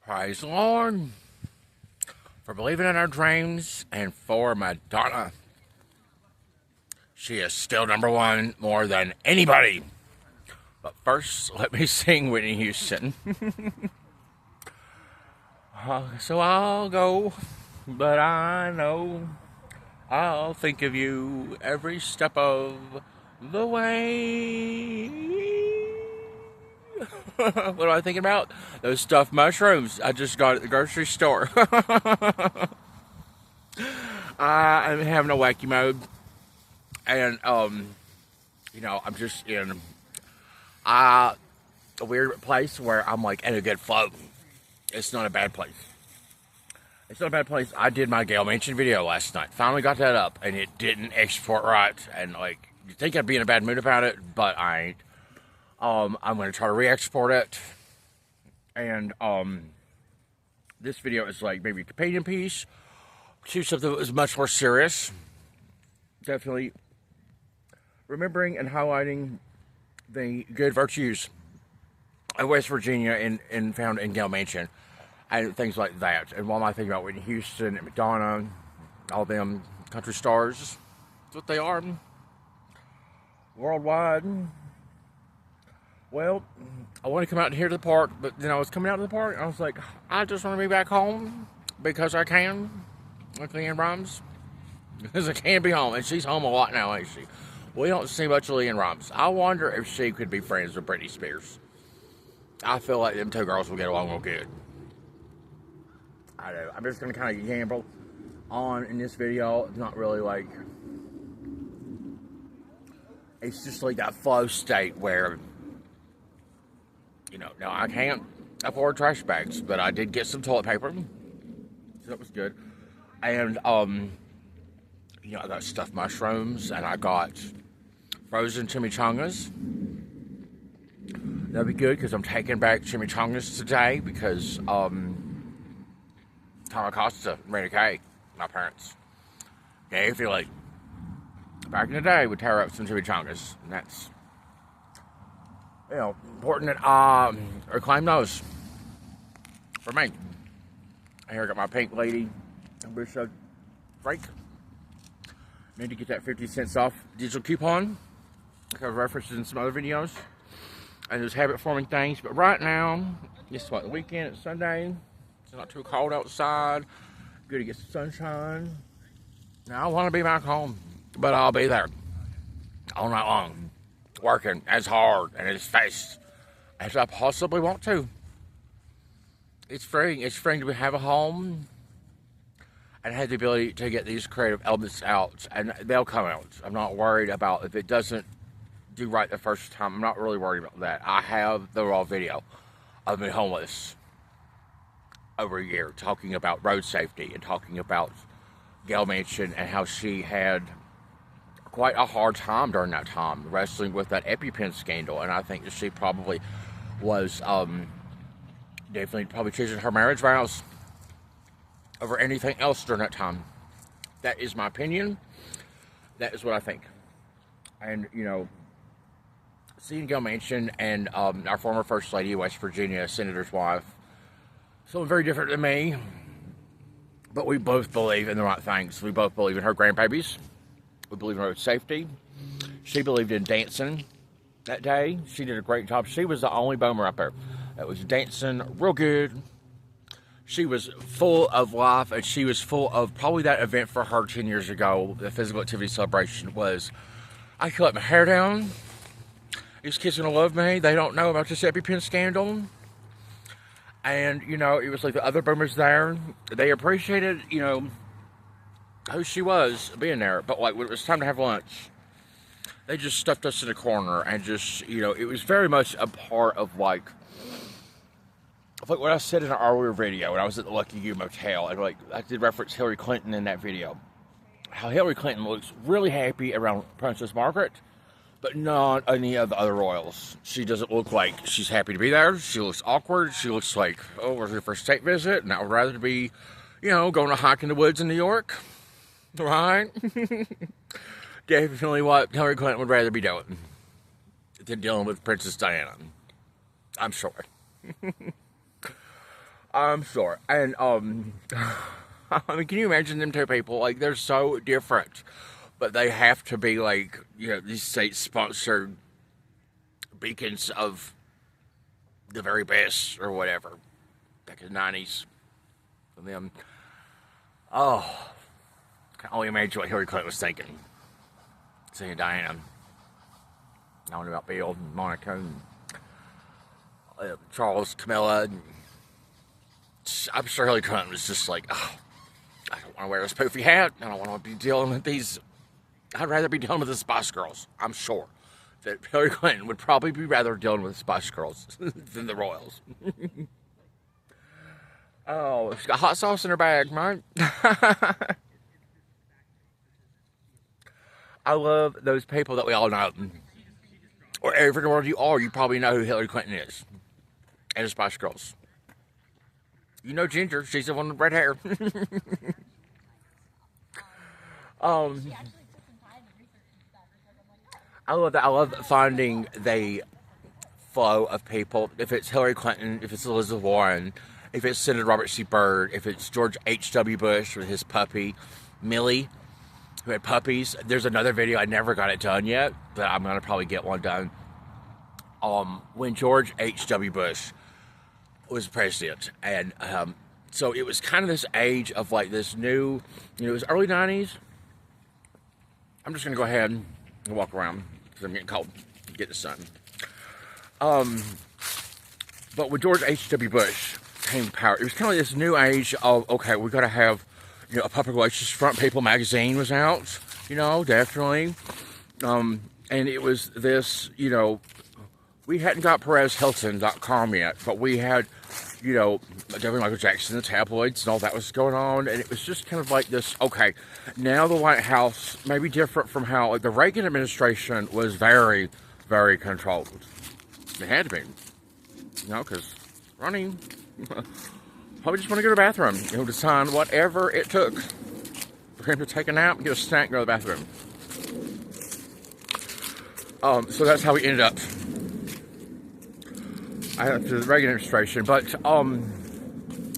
Praise the Lord for believing in our dreams and for Madonna. She is still number one more than anybody. But first, let me sing Whitney Houston. So I'll go, but I know I'll think of you every step of the way. What am I thinking about? Those stuffed mushrooms I just got at the grocery store. I'm having a wacky mode. And, I'm just in a weird place where I'm like in a good flow. It's not a bad place. It's not a bad place. I did my Gail Mansion video last night. Finally got that up, and it didn't export right. And, you think I'd be in a bad mood about it, but I ain't. I'm going to try to re-export it. And, this video is maybe a companion piece to something that was much more serious. Definitely remembering and highlighting the good virtues of West Virginia and found in Gail Mansion and things like that. And what am I thinking about Whitney Houston and Madonna, all them country stars? That's what they are. Worldwide. Well, I want to come out here to the park, but then I was coming out to the park, and I was like, I just want to be back home because I can, like Leanne Rhymes, because I can be home, and she's home a lot now, ain't she? We don't see much of Leanne Rhymes. I wonder if she could be friends with Britney Spears. I feel like them two girls will get along real good. I do. I'm just going to kind of gamble on in this video. It's not really it's just like that flow state where, no, I can't afford trash bags, but I did get some toilet paper, so that was good. And, I got stuffed mushrooms, and I got frozen chimichangas. That'll be good, because I'm taking back chimichangas today, because, Tom Acosta, Randy Kay, my parents, gave me, back in the day, would tear up some chimichangas, and that's, important that I reclaim those for me. Here I got my pink lady Bishop break. Need to get that 50 cents off digital coupon, because I've referenced it in some other videos, and those habit forming things. But right now, it's the weekend, it's Sunday, it's not too cold outside, good to get some sunshine. Now I want to be back home, but I'll be there all night long, working as hard and as fast as I possibly want to. It's freeing to have a home and have the ability to get these creative elements out, and they'll come out. I'm not worried about if it doesn't do right the first time. I'm not really worried about that. I have the raw video of me homeless over a year, talking about road safety and talking about Gail Mansion and how she had quite a hard time during that time, wrestling with that EpiPen scandal. And I think that she probably was definitely choosing her marriage vows over anything else during that time. That is my opinion. That is what I think. And, seeing Gail Mansion and our former First Lady of West Virginia, Senator's wife, someone very different than me, but we both believe in the right things. We both believe in her grandbabies. We believe in road safety. She believed in dancing that day. She did a great job. She was the only boomer up there that was dancing real good. She was full of life, and she was full of probably that event for her 10 years ago. The physical activity celebration was, I can let my hair down. These kids are going to love me. They don't know about this EpiPen scandal. And, it was like the other boomers there. They appreciated, who she was being there. But, when it was time to have lunch, they just stuffed us in a corner and just, it was very much a part of, like what I said in an earlier video when I was at the Lucky You Motel, and I did reference Hillary Clinton in that video. How Hillary Clinton looks really happy around Princess Margaret, but not any of the other royals. She doesn't look like she's happy to be there. She looks awkward. She looks like, we're here for a state visit, and I would rather be, going to hike in the woods in New York. Right? Definitely what Hillary Clinton would rather be doing than dealing with Princess Diana. I'm sure. I'm sure. And, I mean, can you imagine them two people? Like, they're so different. But they have to be, like, you know, these state-sponsored beacons of the very best or whatever. Back in the 90s. For them. Oh. I can only imagine what Hillary Clinton was thinking. Seeing Diana. Knowing about Bill and Monica and Charles, Camilla. And I'm sure Hillary Clinton was just like, oh, I don't want to wear this poofy hat. I don't want to be dealing with these. I'd rather be dealing with the Spice Girls. I'm sure that Hillary Clinton would probably be rather dealing with the Spice Girls than the Royals. Oh, she's got hot sauce in her bag, right? I love those people that we all know. Wherever in the world you are, you probably know who Hillary Clinton is. And the Spice Girls. You know Ginger, she's the one with red hair. I love that. I love finding the flow of people. If it's Hillary Clinton, if it's Elizabeth Warren, if it's Senator Robert C. Byrd, if it's George H.W. Bush with his puppy, Millie, who had puppies. There's another video, I never got it done yet, but I'm going to probably get one done. When George H.W. Bush was president. And so it was kind of this age of like this new, you know, it was early 90s. I'm just going to go ahead and walk around because I'm getting cold. Get the sun. But when George H.W. Bush came to power, it was kind of like this new age of, okay, we got to have, you know, a public relations Front People magazine was out, you know, definitely. And it was this, you know, we hadn't got PerezHilton.com yet, but we had, you know, Debbie Michael Jackson, the tabloids, and all that was going on. And it was just kind of like this, okay, now the White House may be different from how, like, the Reagan administration was very, very controlled. It had to be, you know, because running, probably just want to go to the bathroom, you know, to sign whatever it took for him to take a nap, get a snack, go to the bathroom. So that's how we ended up after the Reagan administration. But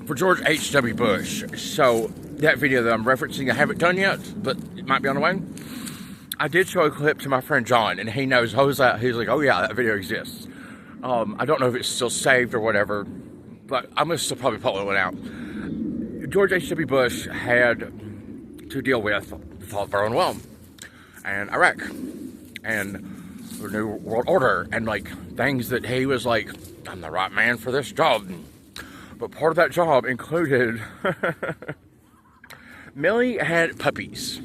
for George H.W. Bush, so that video that I'm referencing, I haven't done yet, but it might be on the way. I did show a clip to my friend John, and he knows, he's like, oh yeah, that video exists. I don't know if it's still saved or whatever, but I'm going to still probably pull one out. George H.W. Bush had to deal with the fall of Berlin Wall and Iraq and the New World Order and like things that he was like, I'm the right man for this job. But part of that job included Millie had puppies.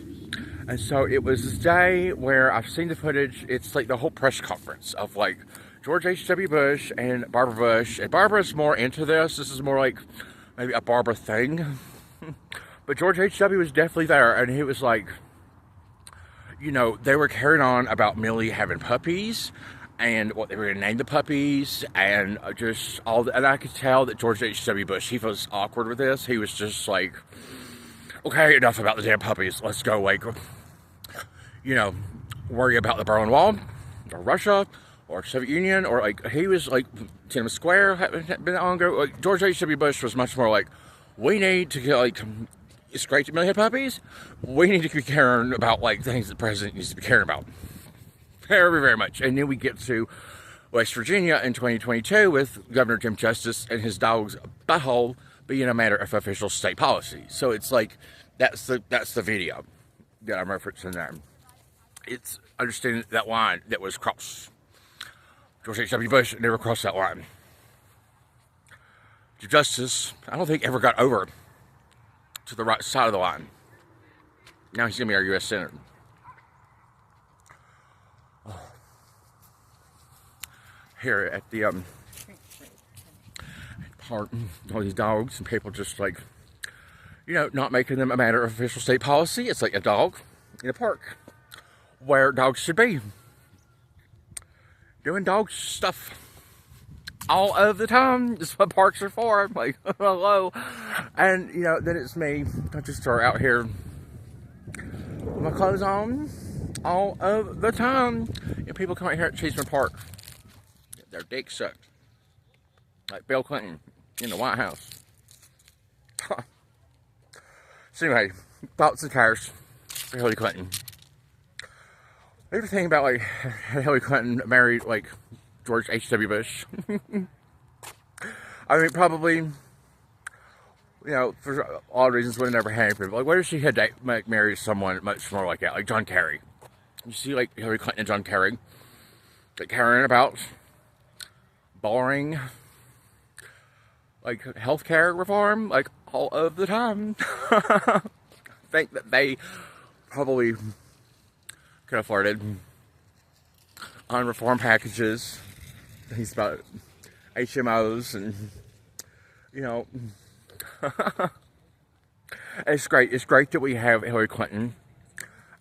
And so it was this day where I've seen the footage. It's like the whole press conference of like George H.W. Bush and Barbara Bush. And Barbara's more into this. This is more like maybe a Barbara thing. But George H.W. was definitely there. And he was like, you know, they were carrying on about Millie having puppies and what they were going to name the puppies and just all that. And I could tell that George H.W. Bush, he was awkward with this. He was just like, okay, enough about the damn puppies. Let's go, like, you know, worry about the Berlin Wall or Russia or Soviet Union, or like, he was like, Tiananmen Square had been on go. Like, George H.W. Bush was much more like, we need to get, like, it's great that Millie had puppies. We need to be caring about, like, things that the president needs to be caring about. Very, very much. And then we get to West Virginia in 2022 with Governor Jim Justice and his dog's butthole being a matter of official state policy. So it's like, that's the video that I'm referencing there. It's understanding that line that was crossed. George H.W. Bush never crossed that line. Justice, I don't think, ever got over to the right side of the line. Now he's going to be our U.S. Senator. Here at the park, all these dogs and people just like, you know, not making them a matter of official state policy. It's like a dog in a park where dogs should be. Doing dog stuff all of the time. That's what parks are for. I'm like, hello. And, you know, then it's me. I just start out here with my clothes on all of the time. You know, people come out here at Cheeseman Park. Their dick sucked. Like Bill Clinton in the White House. So anyway, thoughts and prayers for Hillary Clinton. Everything about like Hillary Clinton married like George H.W. Bush. I mean, probably, you know, for all reasons would have never happened. But like, what if she had married someone much more like that, like John Kerry? You see, like Hillary Clinton and John Kerry, like caring about boring, like healthcare reform, like all of the time. I think that they probably could have flirted on reform packages. He's about HMOs and, you know, it's great. It's great that we have Hillary Clinton,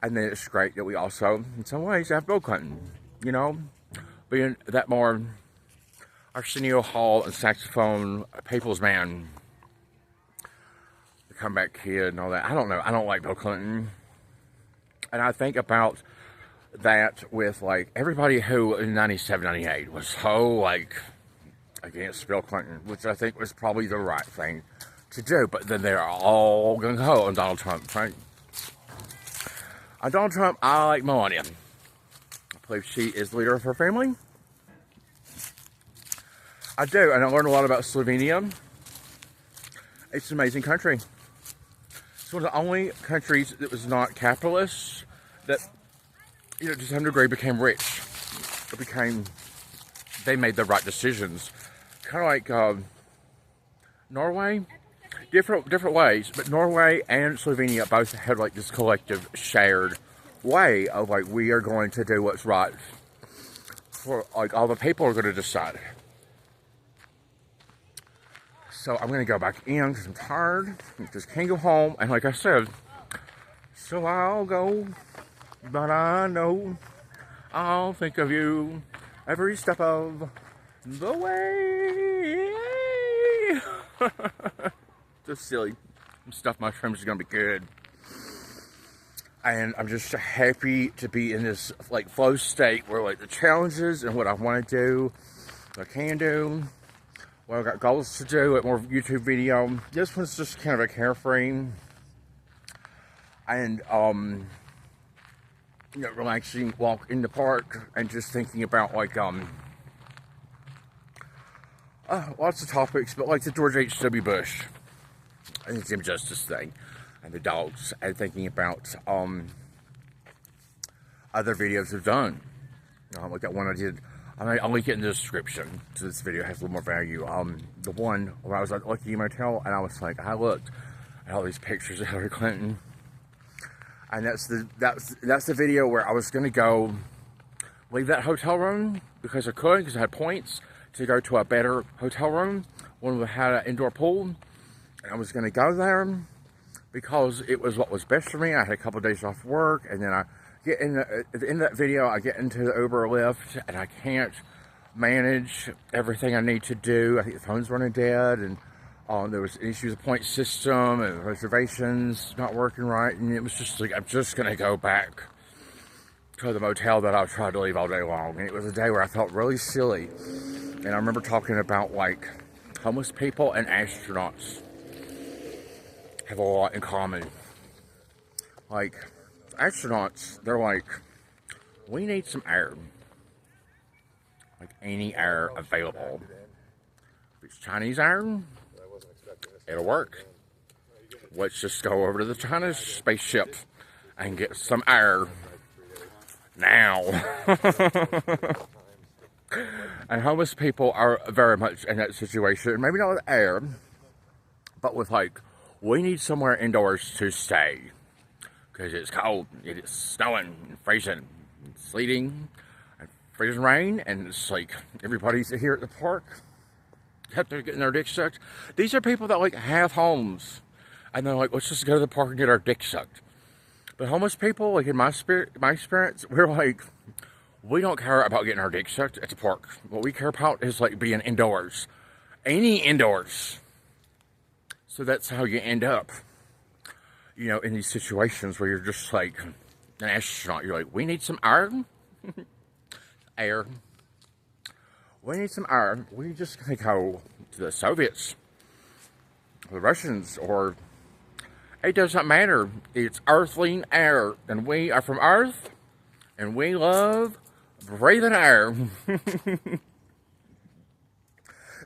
and then it's great that we also, in some ways, have Bill Clinton, you know, being that more Arsenio Hall and saxophone people's man, the comeback kid and all that. I don't know. I don't like Bill Clinton. And I think about that with, like, everybody who in 97, 98 was so, like, against Bill Clinton, which I think was probably the right thing to do. But then they're all going to go on Donald Trump, right? On Donald Trump, I like Melania. I believe she is the leader of her family. I do, and I learned a lot about Slovenia. It's an amazing country. It's one of the only countries that was not capitalist that, you know, to some degree became rich. They made the right decisions. Kind of like Norway, different ways, but Norway and Slovenia both had like this collective shared way of like, we are going to do what's right for, like, all the people are going to decide. So I'm going to go back in because I'm tired. Just can't go home. And like I said, so I'll go. But I know I'll think of you every step of the way. Just silly. Stuffed mushrooms is going to be good. And I'm just happy to be in this like flow state where like the challenges and what I want to do, what I can do. Well, I've got goals to do, more YouTube video. This one's just kind of a carefree and, you know, relaxing walk in the park and just thinking about like, lots of topics, but like the George H.W. Bush and his injustice thing and the dogs, and thinking about, other videos I've done. Like that one I did. I'll link it in the description, so this video has a little more value. The one where I was at Lucky Motel, and I was like, I looked at all these pictures of Hillary Clinton, and that's the video where I was gonna go leave that hotel room because I could, because I had points to go to a better hotel room, one that had an indoor pool, and I was gonna go there because it was what was best for me. I had a couple of days off work, and then I get in at the end of that video, I get into the Uber or Lyft, and I can't manage everything I need to do. I think the phone's running dead, and there was issues with the point system, and reservations not working right, and it was just like, I'm just going to go back to the motel that I've tried to leave all day long. And it was a day where I felt really silly. And I remember talking about, like, homeless people and astronauts have a lot in common. Like, astronauts, they're like, we need some air. Like any air available. If it's Chinese air, it'll work. Let's just go over to the China spaceship and get some air now. And homeless people are very much in that situation. Maybe not with air, but with like, we need somewhere indoors to stay. Because it's cold, it's snowing, and freezing, and sleeting, and freezing rain, and it's like everybody's here at the park, they're getting their dick sucked. These are people that like have homes, and they're like, let's just go to the park and get our dick sucked. But homeless people, like in my experience, we're like, we don't care about getting our dick sucked at the park. What we care about is like being indoors, any indoors. So that's how you end up, you know, in these situations where you're just like an astronaut. You're like, we need some air. Air. We need some air. We just gonna go to the Soviets, or the Russians, or It doesn't matter. It's earthling air, and we are from Earth, and we love breathing air.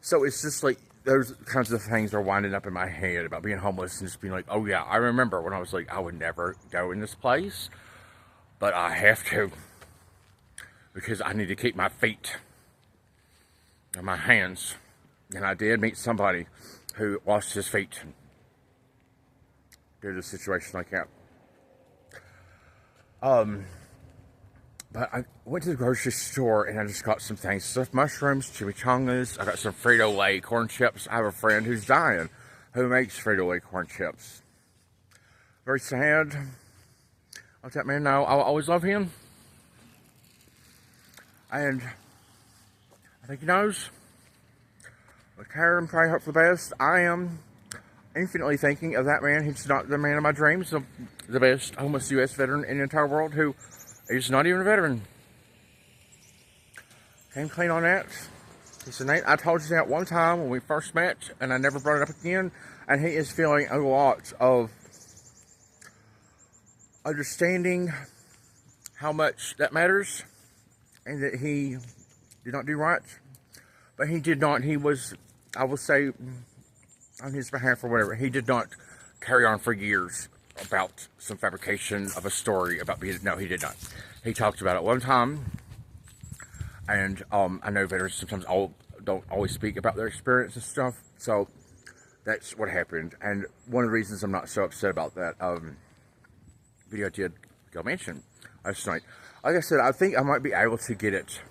So it's just like those kinds of things are winding up in my head about being homeless and just being like, oh yeah, I remember when I was like, I would never go in this place, but I have to because I need to keep my feet and my hands. And I did meet somebody who lost his feet due to a situation like that. But I went to the grocery store and I just got some things. Stuffed mushrooms, chimichangas. I got some Frito-Lay corn chips. I have a friend who's dying who makes Frito-Lay corn chips. Very sad. Let that man know I'll always love him. And I think he knows. But care and pray, hope for the best. I am infinitely thinking of that man. He's not the man of my dreams, the best homeless U.S. veteran in the entire world who is not even a veteran. Came clean on that. He said, Nate, I told you that one time when we first met, and I never brought it up again. And he is feeling a lot of understanding how much that matters, and that he did not do right. But he did not, he was, I will say, on his behalf or whatever, he did not carry on for years about some fabrication of a story about being, no, he did not. He talked about it one time, and I know veterans sometimes don't always speak about their experience and stuff, so that's what happened. And one of the reasons I'm not so upset about that video I did go mention last night, like I said, I think I might be able to get it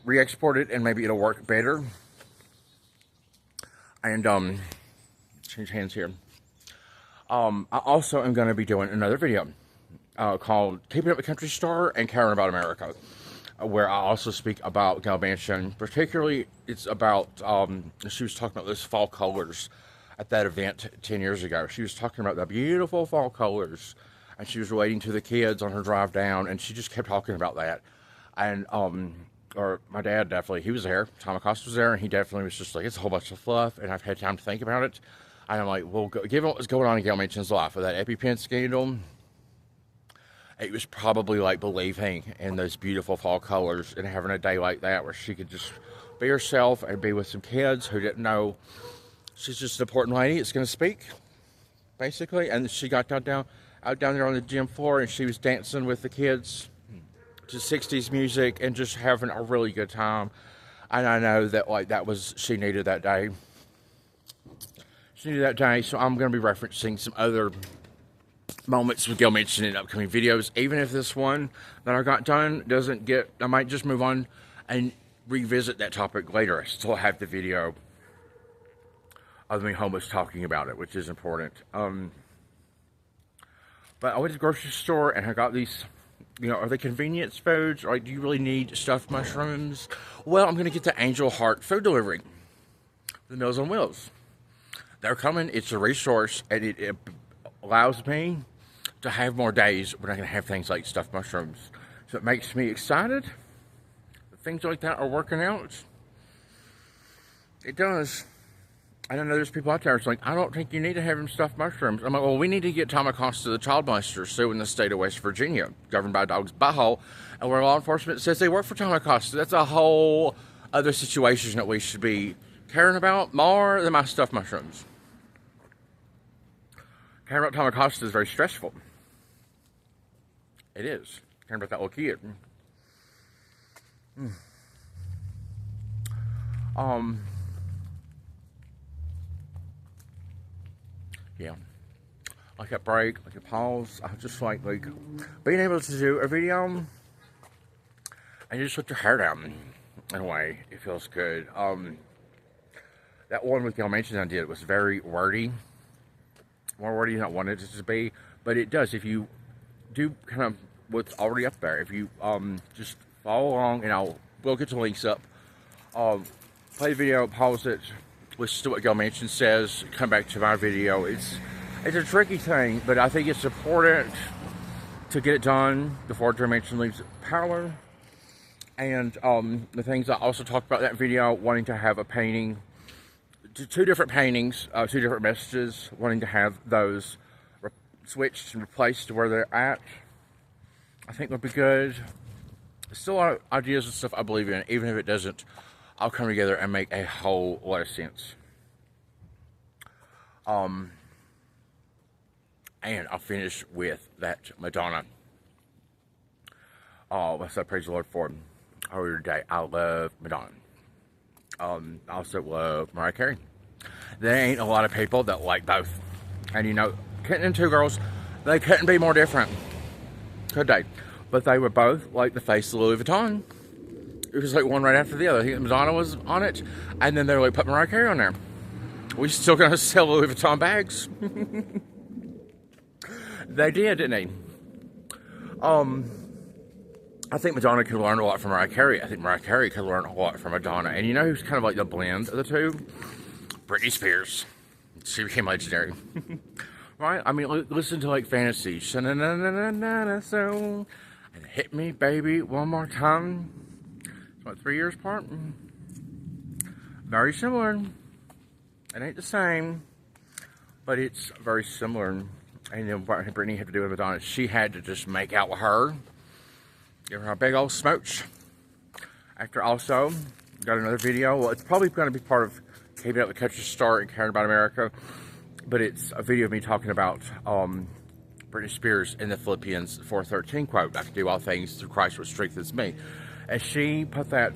re-exported, and maybe it'll work better. And change hands here. I also am going to be doing another video called Keeping Up with Country Star and Caring About America, where I also speak about Gal Manchin. Particularly, it's about, she was talking about those fall colors at that event 10 years ago. She was talking about the beautiful fall colors, and she was relating to the kids on her drive down, and she just kept talking about that. And, or my dad definitely, he was there, Tom Acosta was there, and he definitely was just like, it's a whole bunch of fluff, and I've had time to think about it. And I'm like, well, given what was going on in Gal Manchin's life with that EpiPen scandal, it was probably like believing in those beautiful fall colors and having a day like that where she could just be herself and be with some kids who didn't know she's just an important lady that's going to speak, basically. And she got out down there on the gym floor, and she was dancing with the kids to 60s music and just having a really good time. And I know that like that was, she needed that day. She needed that day, so I'm going to be referencing some other moments with Gal Manchin in upcoming videos. Even if this one that I got done doesn't get, I might just move on and revisit that topic later. I still have the video of me homeless talking about it, which is important. But I went to the grocery store and I got these, you know, are they convenience foods? Or like, do you really need stuffed mushrooms? Well, I'm going to get the Angel Heart food delivery, the Meals on Wheels. They're coming. It's a resource, and it allows me to have more days when I can have things like stuffed mushrooms. So it makes me excited that things like that are working out. It does. I don't know, there's people out there that's like, I don't think you need to have them stuffed mushrooms. I'm like, well, we need to get Tom Acosta, the child molester, suing the state of West Virginia, governed by a dog's butthole, and where law enforcement says they work for Tom Acosta. That's a whole other situation that we should be caring about more than my stuffed mushrooms. Caring about Tom Acosta is very stressful. It is. Caring about that little kid. Yeah. Like a break, like a pause. I just like being able to do a video and you just let your hair down in a way. It feels good. That one with Gal Manchin I did was very wordy. More wordy than I wanted it to be, but it does. If you do kind of what's already up there, if you just follow along, and we'll get the links up. Play the video, pause it, listen to what Gal Manchin says, come back to my video. It's a tricky thing, but I think it's important to get it done before Gal Manchin leaves power. And the things I also talked about in that video, wanting to have a painting two different paintings, two different messages, wanting to have those switched and replaced to where they're at. I think would be good. Still a lot of ideas and stuff I believe in, even if it doesn't all come together and make a whole lot of sense. And I'll finish with that Madonna. Oh, what's that? Praise the Lord for earlier today. I love Madonna. I also love Mariah Carey. There ain't a lot of people that like both. And you know, Kitten and Two Girls, they couldn't be more different, could they? But they were both like the face of Louis Vuitton. It was like one right after the other. I think Madonna was on it, and then they were like, put Mariah Carey on there. We still gonna sell Louis Vuitton bags. They did, didn't they? I think Madonna could learn a lot from Mariah Carey. I think Mariah Carey could learn a lot from Madonna. And you know who's kind of like the blend of the two? Britney Spears. She became legendary. Right? I mean, listen to like Fantasy. So, and hit me, baby, one more time. What, 3 years apart? Very similar. It ain't the same, but it's very similar. And then what Britney had to do with Madonna, she had to just make out with her. Give her a big old smooch. After also, got another video. Well, it's probably going to be part of Keeping Up with Country Star and Caring About America. But it's a video of me talking about Britney Spears in the Philippians 4:13 quote. I can do all things through Christ which strengthens me. And she put that,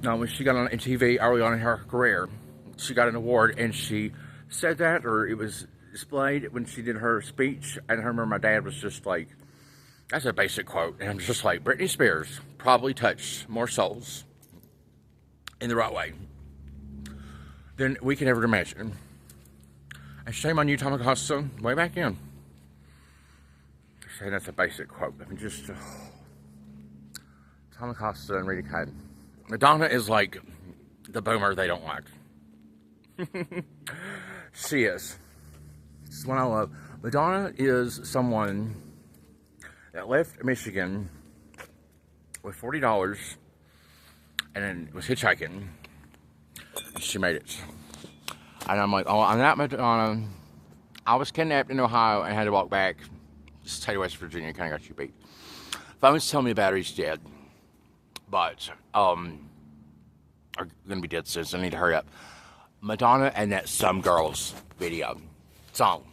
when she got on TV early on in her career, she got an award and she said that, or it was displayed when she did her speech. And I remember my dad was just like, that's a basic quote. And I'm just like, Britney Spears probably touched more souls in the right way than we can ever imagine. And shame on you, Tom Acosta, way back in. Saying that's a basic quote. I mean, just Tom Acosta and Rita Kane. Madonna is like the boomer they don't like. She is. This is what I love. Madonna is someone that left Michigan with $40 and then was hitchhiking, and she made it. And I'm like, oh, I'm not Madonna. I was kidnapped in Ohio and had to walk back. Just tell you, West Virginia kind of got you beat. Phone's telling me the battery's dead, but are gonna be dead soon, so I need to hurry up. Madonna and that Some Girls video song.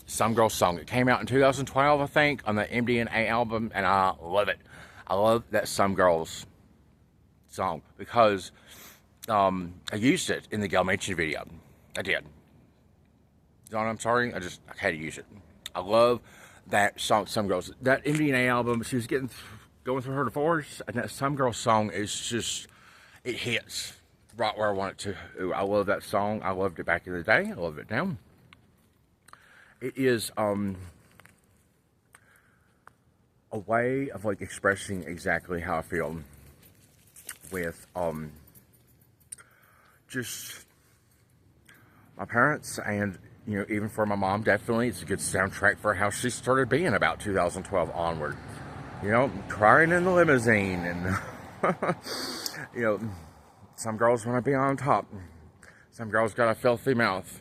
Some Girls song. It came out in 2012, I think, on the MDNA album, and I love it. I love that Some Girls song because I used it in the Gail Mansion video. I did. Donna, I'm sorry. I had to use it. I love that song, Some Girls. That MDNA album, she was going through her divorce, and that Some Girls song is just, it hits right where I want it to. Ooh, I love that song. I loved it back in the day. I love it now. It is a way of like expressing exactly how I feel with just my parents, and you know, even for my mom, definitely it's a good soundtrack for how she started being about 2012 onward. You know, crying in the limousine, and you know, some girls want to be on top. Some girls got a filthy mouth.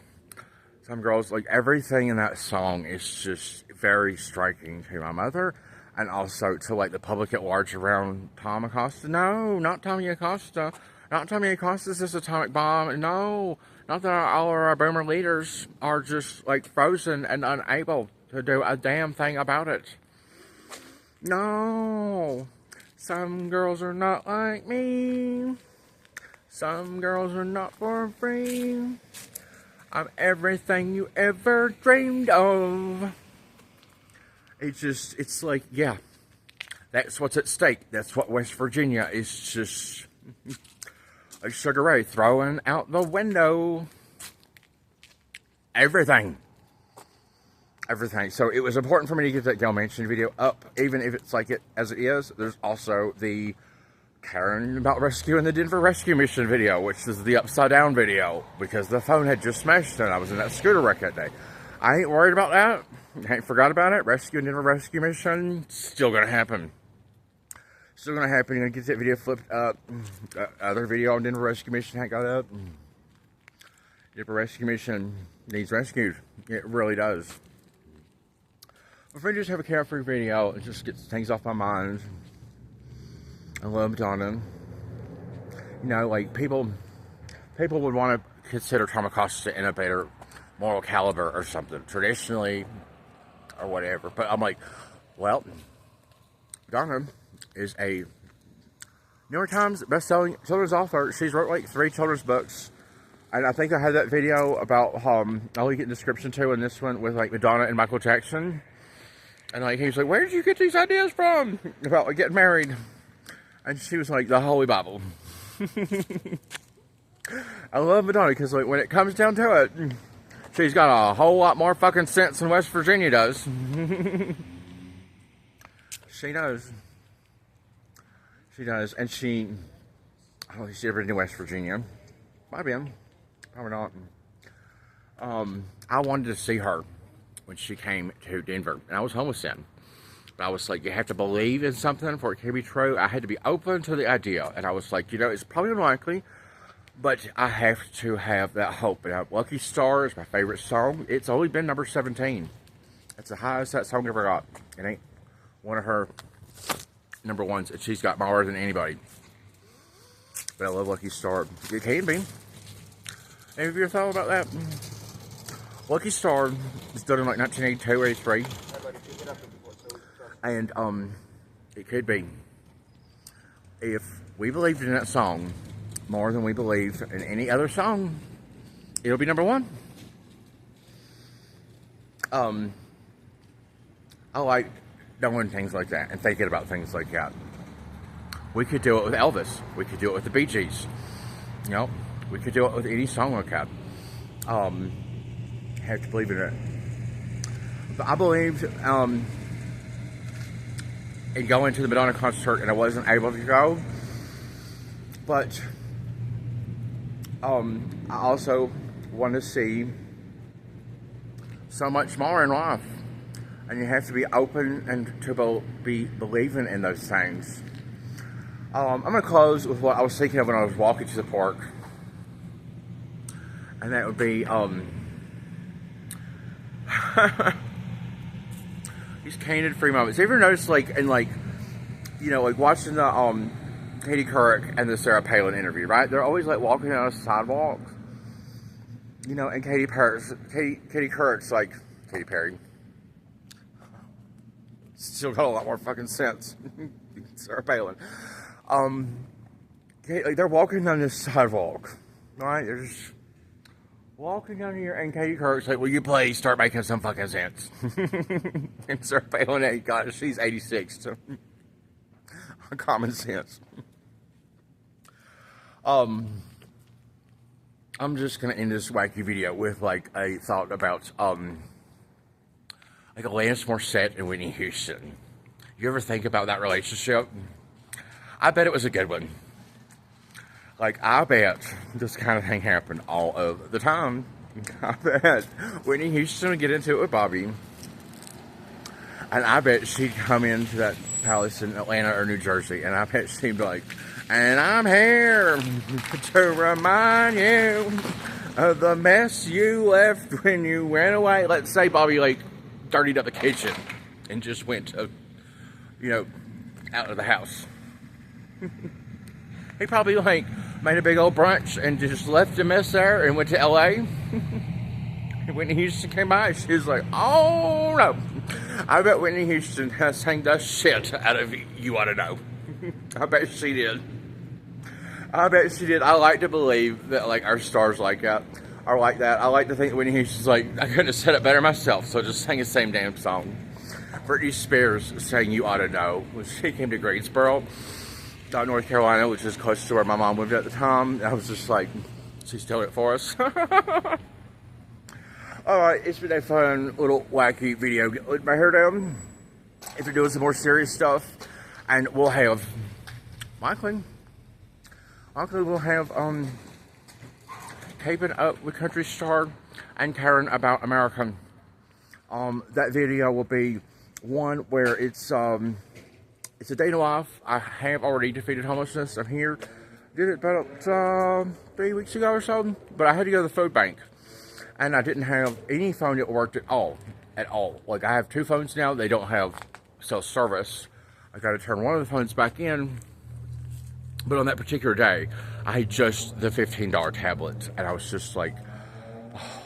Some girls, like, everything in that song is just very striking to my mother, and also to, like, the public at large around Tom Acosta. No, not Tommy Acosta. Not Tommy Acosta's this atomic bomb. No, not that all of our boomer leaders are just, like, frozen and unable to do a damn thing about it. No, some girls are not like me. Some girls are not for free. I'm everything you ever dreamed of. It's like, yeah, that's what's at stake. That's what West Virginia is just, like Sugar Ray throwing out the window. Everything. Everything. So it was important for me to get that Gail Mansion video up, even if it's like it as it is. There's also the Karen about rescuing the Denver rescue mission video, which is the upside down video, because the phone had just smashed and I was in that scooter wreck that day. I ain't worried about that. I ain't forgot about it. Rescue and Denver rescue mission, still gonna happen. Still gonna happen. You're gonna get that video flipped up. Other video on Denver rescue mission I got up. If a rescue mission needs rescued, it really does. If I just have a carefree video, it just gets things off my mind. I love Madonna. You know, like people would want to consider Tomacosta an innovator, moral caliber or something, traditionally or whatever. But I'm like, well, Madonna is a New York Times best-selling children's author. She's wrote like 3 children's books. And I think I had that video about, I'll link it in the description too, in this one with like Madonna and Michael Jackson. And like, he's like, where did you get these ideas from? About like getting married. And she was like, the Holy Bible. I love Madonna because like when it comes down to it, she's got a whole lot more fucking sense than West Virginia does. She does. She does. And she, oh, she's ever in West Virginia. Might be. Probably not. I wanted to see her when she came to Denver. And I was homeless then. But I was like, you have to believe in something for it to be true. I had to be open to the idea. And I was like, you know, it's probably unlikely, but I have to have that hope. And Lucky Star is my favorite song. It's only been number 17. That's the highest that song ever got. It ain't one of her number ones. And she's got more than anybody. But I love Lucky Star. It can be. Have you ever thought about that? Lucky Star was done in like 1982 or 83. And it could be. If we believed in that song more than we believe in any other song, it'll be number 1. I like knowing things like that and thinking about things like that. We could do it with Elvis. We could do it with the Bee Gees. You know, we could do it with any song like that. Have to believe in it. But I believed in going to the Madonna concert, and I wasn't able to go. But I also want to see so much more in life, and you have to be open and to be believing in those things. I'm going to close with what I was thinking of when I was walking to the park. And that would be, these candid free moments. Have you ever noticed, like, in, like, you know, like, watching the, Katie Couric and the Sarah Palin interview, right? They're always, like, walking on a sidewalk. You know, and Katie Couric's, like, Katy Perry. Still got a lot more fucking sense. Sarah Palin. Like, they're walking down this sidewalk, right? They're just walking down here, and Katie Couric's like, will you please start making some fucking sense? And Sarah Palin ain't got it. She's 86, so common sense. I'm just gonna end this wacky video with like a thought about like Alanis Morrissete and Whitney Houston. You ever think about that relationship? I bet it was a good one. Like, I bet this kind of thing happened all of the time. I bet Whitney Houston would get into it with Bobby. And I bet she'd come into that palace in Atlanta or New Jersey. And I bet she'd be like, and I'm here to remind you of the mess you left when you went away. Let's say Bobby, like, dirtied up the kitchen and just went to, you know, out of the house. He probably, like, made a big old brunch and just left the mess there and went to LA. And Whitney Houston came by, she was like, oh no. I bet Whitney Houston has sang the shit out of You Oughta Know. I bet she did. I bet she did. I like to believe that, like, our stars like that are like that. I like to think Whitney Houston's like, I couldn't have said it better myself, so just sang the same damn song. Britney Spears sang You Oughta Know when she came to Greensboro, North Carolina, which is close to where my mom lived at the time. I was just like, she's doing it for us. Alright, it's been a fun little wacky video. Let my hair down if you're doing some more serious stuff. And we'll have Michael will have Keeping Up with Country Star and Karen About America. That video will be one where it's a day in the life. I have already defeated homelessness. I'm here did it about 3 weeks ago or so. But I had to go to the food bank. And I didn't have any phone that worked at all. At all. Like, I have 2 phones now. They don't have cell service. I got to turn one of the phones back in. But on that particular day, I had just the $15 tablet. And I was just like, oh,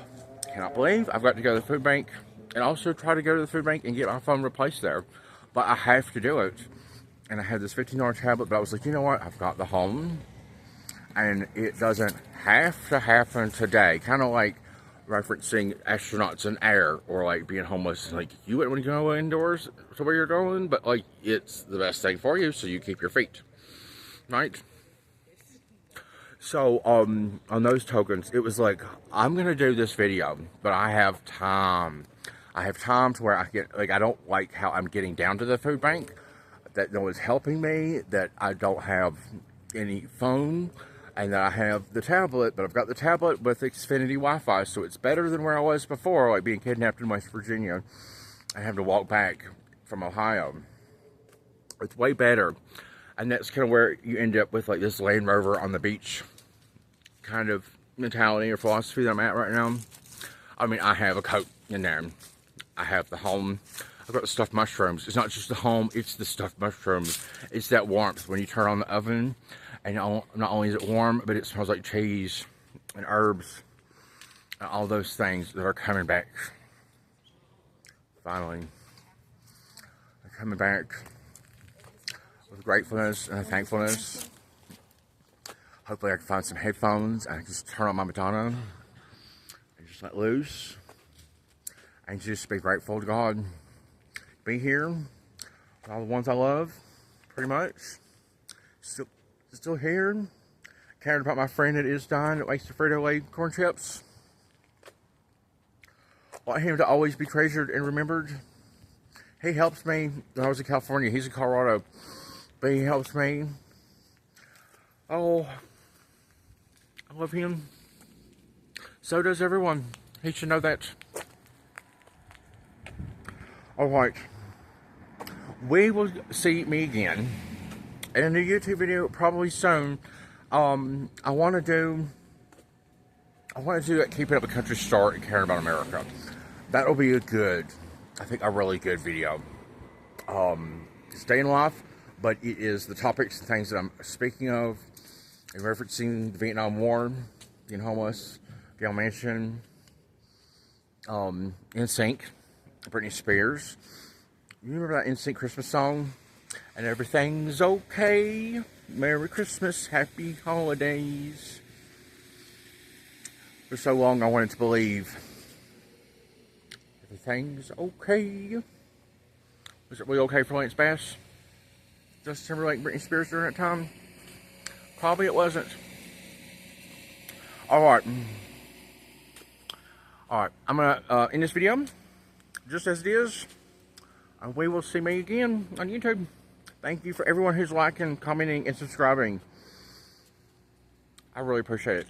cannot believe I've got to go to the food bank. And also try to go to the food bank and get my phone replaced there. But I have to do it. And I had this $15 tablet. But I was like, you know what? I've got the home. And it doesn't have to happen today. Kind of like referencing astronauts in air, or like being homeless. Like, you wouldn't want to go indoors to where you're going, but like, it's the best thing for you, so you keep your feet, right? So on those tokens, it was like, I'm gonna do this video, but I have time. I have time to where I get, like, I don't like how I'm getting down to the food bank, that no one's helping me, that I don't have any phone, and that I have the tablet, but I've got the tablet with Xfinity Wi-Fi, so it's better than where I was before, like being kidnapped in West Virginia. I have to walk back from Ohio. It's way better. And that's kind of where you end up with like this Land Rover on the beach kind of mentality or philosophy that I'm at right now. I mean, I have a coat in there. I have the home. I've got the stuffed mushrooms. It's not just the home, it's the stuffed mushrooms. It's that warmth when you turn on the oven. And not only is it warm, but it smells like cheese and herbs and all those things that are coming back. Finally, they're coming back with gratefulness and thankfulness. Hopefully I can find some headphones and I can just turn on my Madonna and just let loose and just be grateful to God. Be here with all the ones I love, pretty much. Still here, caring about my friend that is dying that makes the Frito-Lay corn chips. Want him to always be treasured and remembered. He helps me when I was in California. He's in Colorado, but he helps me. Oh, I love him. So does everyone. He should know that. Alright, we will see me again in a new YouTube video probably soon. I want to do that Keeping Up with Country Star and Caring About America. That'll be a good, I think a really good video. Staying alive, but it is the topics and things that I'm speaking of and referencing the Vietnam War, being homeless, Gail Mansion, NSYNC, Britney Spears. You remember that NSYNC Christmas song? And everything's okay. Merry Christmas, happy holidays. For so long I wanted to believe everything's okay. Was it really okay for Lance Bass? Justin Timberlake, Britney Spears during that time? Probably it wasn't. Alright. Alright, I'm gonna end this video just as it is. And we will see me again on YouTube. Thank you for everyone who's liking, commenting, and subscribing. I really appreciate it.